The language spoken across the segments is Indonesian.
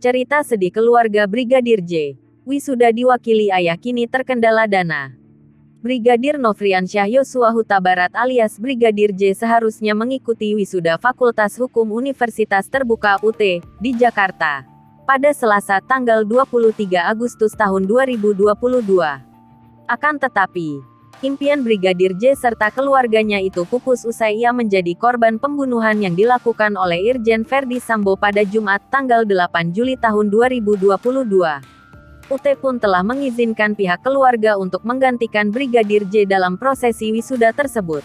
Cerita sedih keluarga Brigadir J. Wisuda diwakili ayah kini terkendala dana. Brigadir Nofriansyah Yosua Huta Barat alias Brigadir J seharusnya mengikuti wisuda Fakultas Hukum Universitas Terbuka UT di Jakarta pada Selasa tanggal 23 Agustus tahun 2022. Akan tetapi, impian Brigadir J serta keluarganya itu pupus usai ia menjadi korban pembunuhan yang dilakukan oleh Irjen Verdi Sambo pada Jumat tanggal 8 Juli tahun 2022. UT pun telah mengizinkan pihak keluarga untuk menggantikan Brigadir J dalam prosesi wisuda tersebut.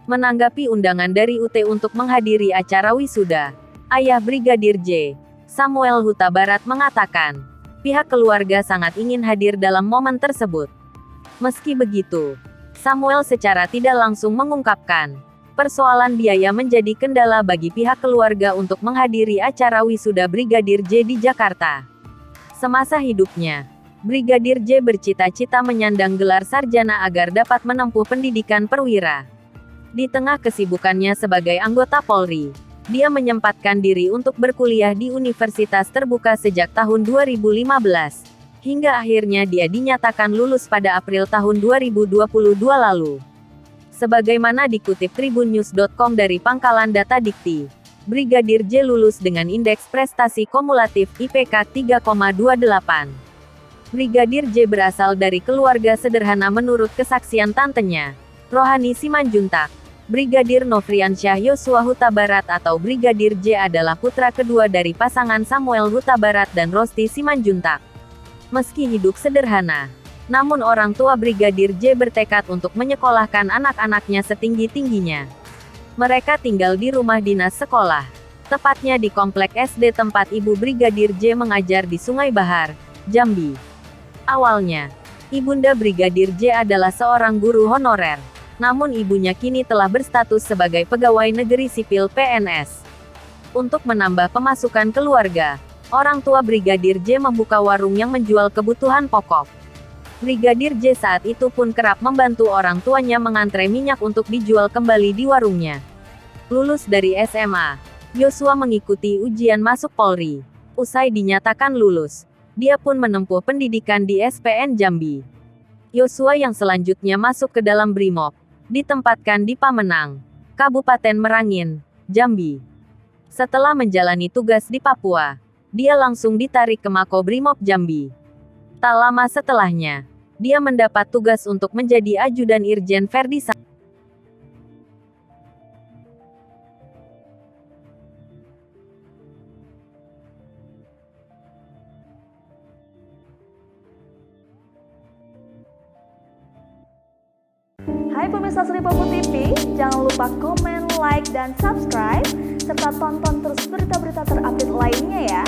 Menanggapi undangan dari UT untuk menghadiri acara wisuda, ayah Brigadir J, Samuel Huta Barat mengatakan, pihak keluarga sangat ingin hadir dalam momen tersebut. Meski begitu, Samuel secara tidak langsung mengungkapkan, persoalan biaya menjadi kendala bagi pihak keluarga untuk menghadiri acara wisuda Brigadir J di Jakarta. Semasa hidupnya, Brigadir J bercita-cita menyandang gelar sarjana agar dapat menempuh pendidikan perwira. Di tengah kesibukannya sebagai anggota Polri, dia menyempatkan diri untuk berkuliah di Universitas Terbuka sejak tahun 2015. Hingga akhirnya dia dinyatakan lulus pada April tahun 2022 lalu. Sebagaimana dikutip tribunnews.com dari Pangkalan Data Dikti, Brigadir J lulus dengan indeks prestasi kumulatif IPK 3,28. Brigadir J berasal dari keluarga sederhana menurut kesaksian tantenya, Rohani Simanjuntak. Brigadir Nofriansyah Yosua Huta Barat atau Brigadir J adalah putra kedua dari pasangan Samuel Huta Barat dan Rosti Simanjuntak. Meski hidup sederhana, namun orang tua Brigadir J bertekad untuk menyekolahkan anak-anaknya setinggi-tingginya. Mereka tinggal di rumah dinas sekolah, tepatnya di komplek SD tempat ibu Brigadir J mengajar di Sungai Bahar, Jambi. Awalnya, ibunda Brigadir J adalah seorang guru honorer, namun ibunya kini telah berstatus sebagai pegawai negeri sipil PNS. Untuk menambah pemasukan keluarga, orang tua Brigadir J membuka warung yang menjual kebutuhan pokok. Brigadir J saat itu pun kerap membantu orang tuanya mengantre minyak untuk dijual kembali di warungnya. Lulus dari SMA, Yosua mengikuti ujian masuk Polri. Usai dinyatakan lulus, dia pun menempuh pendidikan di SPN Jambi. Yosua yang selanjutnya masuk ke dalam Brimob, ditempatkan di Pamenang, Kabupaten Merangin, Jambi. Setelah menjalani tugas di Papua, dia langsung ditarik ke Makobrimob Jambi. Tak lama setelahnya, dia mendapat tugas untuk menjadi ajudan Irjen Verdi Sambo. Hai pemirsa Sri Popo TV, jangan lupa komen, like, dan subscribe, serta tonton terus berita-berita terupdate lainnya ya.